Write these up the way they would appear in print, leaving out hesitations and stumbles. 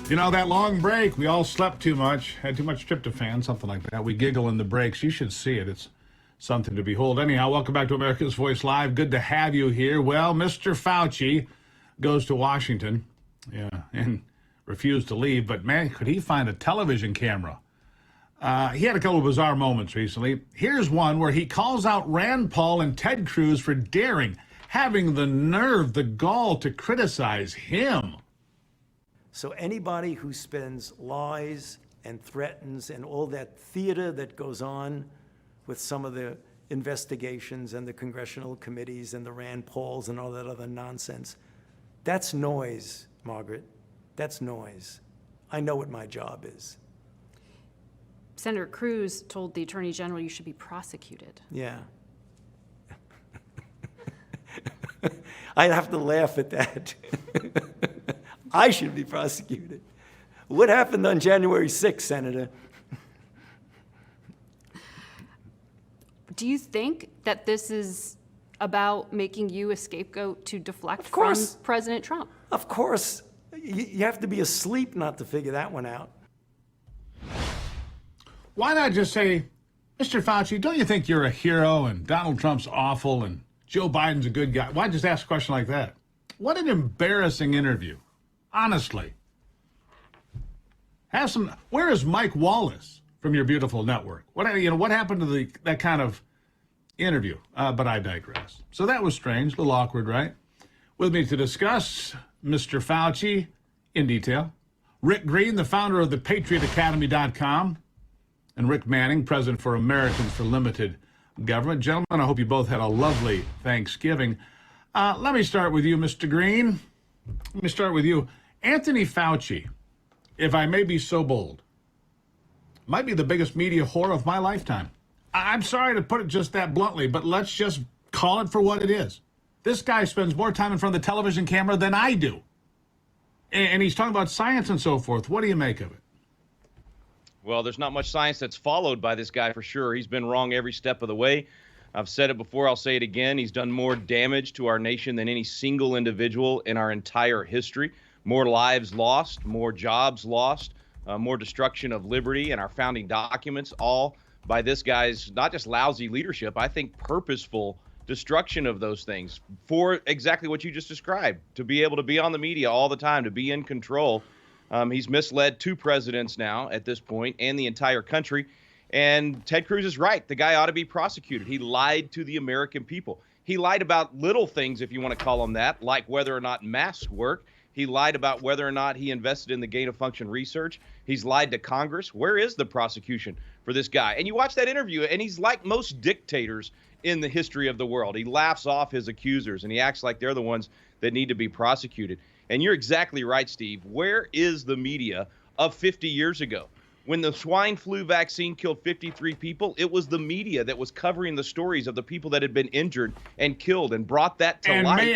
You know, that long break, we all slept too much, had too much tryptophan, something like that. We giggle in the breaks. You should see it. It's something to behold. Anyhow, welcome back to America's Voice Live. Good to have you here. Well, Mr. Fauci goes to Washington, and refused to leave. But, man, could he find a television camera? He had a couple of bizarre moments recently. Here's one where he calls out Rand Paul and Ted Cruz for having the nerve, the gall to criticize him. So anybody who spends lies and threatens and all that theater that goes on with some of the investigations and the congressional committees and the Rand Pauls and all that other nonsense, that's noise, Margaret. That's noise. I know what my job is. Senator Cruz told the Attorney General you should be prosecuted. Yeah. I'd have to laugh at that. I should be prosecuted. What happened on January 6th, Senator? Do you think that this is about making you a scapegoat to deflect from President Trump? Of course. You have to be asleep not to figure that one out. Why not just say, Mr. Fauci, don't you think you're a hero and Donald Trump's awful and Joe Biden's a good guy? Why just ask a question like that? What an embarrassing interview. Honestly. Where is Mike Wallace from your beautiful network? What happened to that kind of interview? But I digress. So that was strange, a little awkward, right? With me to discuss Mr. Fauci in detail, Rick Green, the founder of the PatriotAcademy.com, and Rick Manning, president for Americans for Limited Government. Gentlemen, I hope you both had a lovely Thanksgiving. Let me start with you, Mr. Green. Let me start with you. Anthony Fauci, if I may be so bold, might be the biggest media whore of my lifetime. I'm sorry to put it just that bluntly, but let's just call it for what it is. This guy spends more time in front of the television camera than I do. And he's talking about science and so forth. What do you make of it? Well, there's not much science that's followed by this guy for sure. He's been wrong every step of the way. I've said it before, I'll say it again. He's done more damage to our nation than any single individual in our entire history. More lives lost, more jobs lost, more destruction of liberty and our founding documents, all by this guy's not just lousy leadership, I think purposeful destruction of those things for exactly what you just described, to be able to be on the media all the time, to be in control. He's misled two presidents now at this point and the entire country. And Ted Cruz is right. The guy ought to be prosecuted. He lied to the American people. He lied about little things, if you want to call them that, like whether or not masks work. He lied about whether or not he invested in the gain-of-function research. He's lied to Congress. Where is the prosecution for this guy? And you watch that interview, and he's like most dictators in the history of the world. He laughs off his accusers, and he acts like they're the ones that need to be prosecuted. And you're exactly right, Steve. Where is the media of 50 years ago? When the swine flu vaccine killed 53 people, it was the media that was covering the stories of the people that had been injured and killed and brought that to light. And may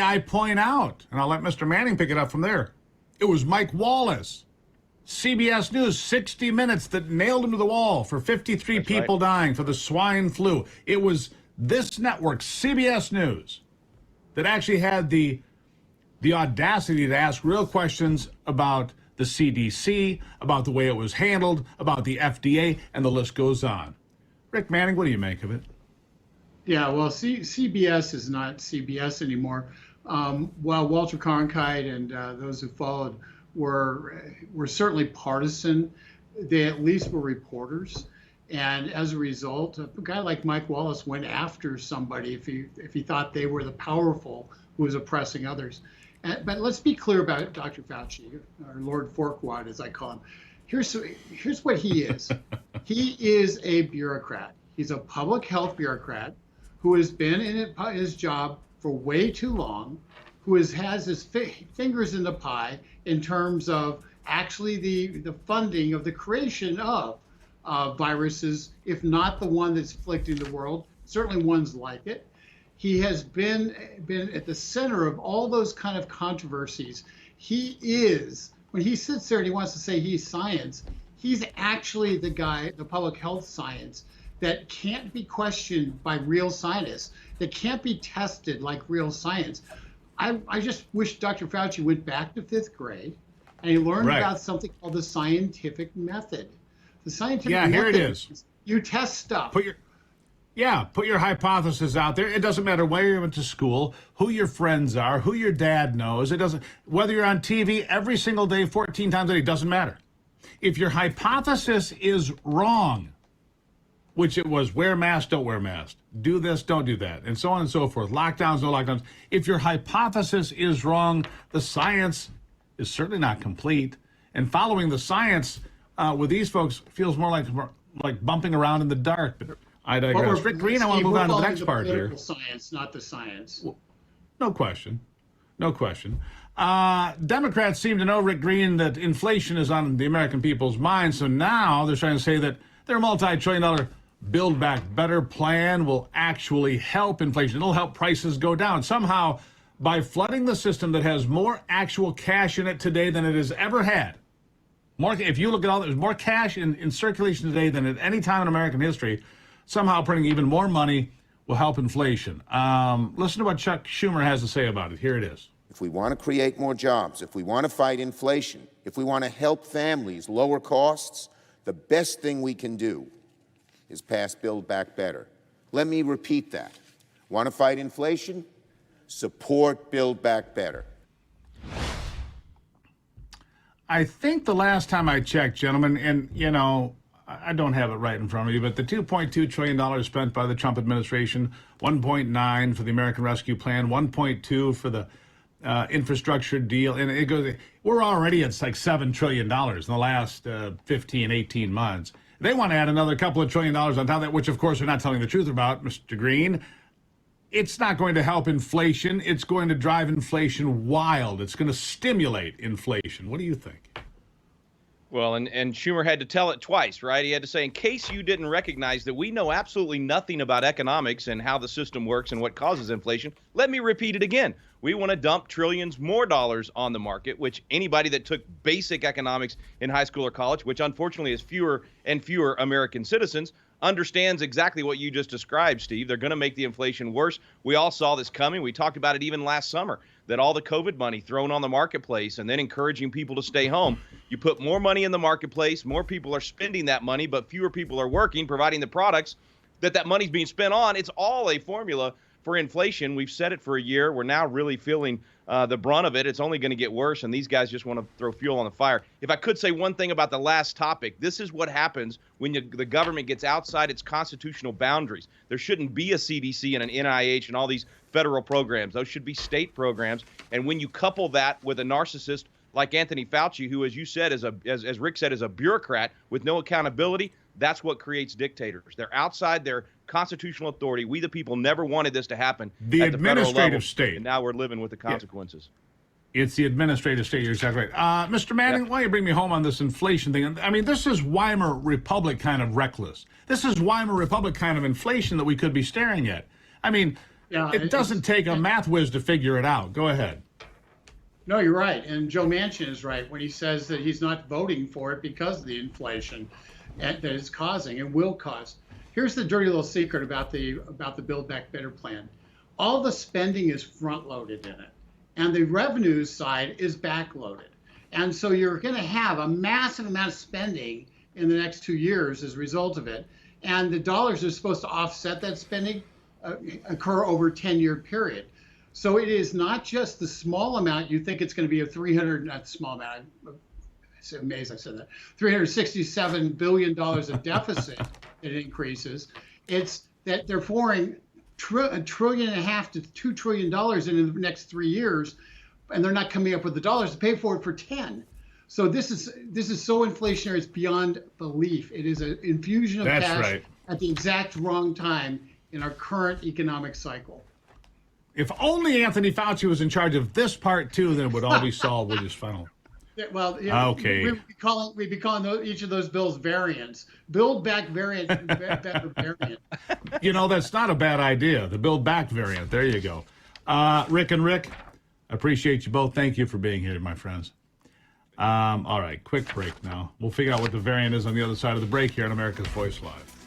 I point out, and I'll let Mr. Manning pick it up from there, it was Mike Wallace, CBS News, 60 Minutes, that nailed him to the wall for 53 people dying for the swine flu. It was this network, CBS News, that actually had the audacity to ask real questions about the CDC, about the way it was handled, about the FDA, and the list goes on. Rick Manning, what do you make of it? Yeah, well, CBS is not CBS anymore. While Walter Cronkite and those who followed were certainly partisan, they at least were reporters. And as a result, a guy like Mike Wallace went after somebody if he thought they were the powerful who was oppressing others. But let's be clear about Dr. Fauci, or Lord Forkwad, as I call him. Here's what he is. He is a bureaucrat. He's a public health bureaucrat who has been in his job for way too long, who has his fingers in the pie in terms of actually the funding of the creation of viruses, if not the one that's afflicting the world, certainly ones like it. He has been at the center of all those kind of controversies. He is, when he sits there and he wants to say he's science, he's actually the guy, the public health science, that can't be questioned by real scientists, that can't be tested like real science. I just wish Dr. Fauci went back to 5th grade and he learned Right. about something called the scientific method. The scientific Yeah, method. here it is. You test stuff. Put your hypothesis out there. It doesn't matter where you went to school, who your friends are, who your dad knows. It doesn't, whether you're on TV every single day, 14 times a day, it doesn't matter. If your hypothesis is wrong, which it was wear mask, don't wear mask, do this, don't do that, and so on and so forth, lockdowns, no lockdowns. If your hypothesis is wrong, the science is certainly not complete. And following the science with these folks feels more like bumping around in the dark. But I digress. Rick Green, I want to move on to the next part here. Science, not the science. No question. No question. Democrats seem to know, Rick Green, that inflation is on the American people's mind. So now they're trying to say that their multi-trillion-dollar Build Back Better plan will actually help inflation. It'll help prices go down. Somehow, by flooding the system that has more actual cash in it today than it has ever had. More, if you look at all, there's more cash in circulation today than at any time in American history. Somehow printing even more money will help inflation. Listen to what Chuck Schumer has to say about it. Here it is. If we want to create more jobs, if we want to fight inflation, if we want to help families lower costs, the best thing we can do is pass Build Back Better. Let me repeat that. Want to fight inflation? Support Build Back Better. I think the last time I checked, gentlemen, and, you know, I don't have it right in front of me, but the $2.2 trillion spent by the Trump administration, 1.9 for the American Rescue Plan, 1.2 for the infrastructure deal, and it goes. We're already at like $7 trillion in the last 15, 18 months. They want to add another couple of $1 trillion on top of that, which, of course, they're not telling the truth about, Mr. Green. It's not going to help inflation. It's going to drive inflation wild. It's going to stimulate inflation. What do you think? Well, and Schumer had to tell it twice, right? He had to say, in case you didn't recognize that we know absolutely nothing about economics and how the system works and what causes inflation, let me repeat it again. We want to dump trillions more dollars on the market, which anybody that took basic economics in high school or college, which unfortunately is fewer and fewer American citizens, understands exactly what you just described, Steve. They're going to make the inflation worse. We all saw this coming. We talked about it even last summer, that all the COVID money thrown on the marketplace and then encouraging people to stay home. You put more money in the marketplace, more people are spending that money, but fewer people are working, providing the products that money's being spent on. It's all a formula for inflation. We've said it for a year. We're now really feeling the brunt of it. It's only going to get worse, and these guys just want to throw fuel on the fire. If I could say one thing about the last topic, this is what happens when the government gets outside its constitutional boundaries. There shouldn't be a CDC and an NIH and all these federal programs. Those should be state programs. And when you couple that with a narcissist like Anthony Fauci, who, as you said, as Rick said, is a bureaucrat with no accountability, that's what creates dictators. They're outside their constitutional authority. We, the people, never wanted this to happen The at the federal administrative level, state. and now we're living with the consequences. It's the administrative state. You're exactly right. Mr. Manning, why don't you bring me home on this inflation thing? I mean, this is Weimar Republic kind of reckless. This is Weimar Republic kind of inflation that we could be staring at. I mean, it doesn't take a math whiz to figure it out. Go ahead. No, you're right. And Joe Manchin is right when he says that he's not voting for it because of the inflation that it's causing and will cause. Here's the dirty little secret about the Build Back Better plan. All the spending is front-loaded in it, and the revenue side is back-loaded. And so you're going to have a massive amount of spending in the next 2 years as a result of it. And the dollars are supposed to offset that spending occur over a 10-year period. So it is not just the small amount. You think it's going to be not small amount. It's amazing I said that. $367 billion of deficit that increases. It's that they're pouring $1.5 trillion to $2 trillion in the next 3 years, and they're not coming up with the dollars to pay for it for 10. So this is so inflationary, it's beyond belief. It is an infusion of cash at the exact wrong time in our current economic cycle. If only Anthony Fauci was in charge of this part too, then it would all be solved with his funnel. Well, okay. We'd be calling each of those bills variants. Build Back variant, better variant. You know, that's not a bad idea. The Build Back variant. There you go. Rick and Rick, I appreciate you both. Thank you for being here, my friends. All right, quick break now. We'll figure out what the variant is on the other side of the break here on America's Voice Live.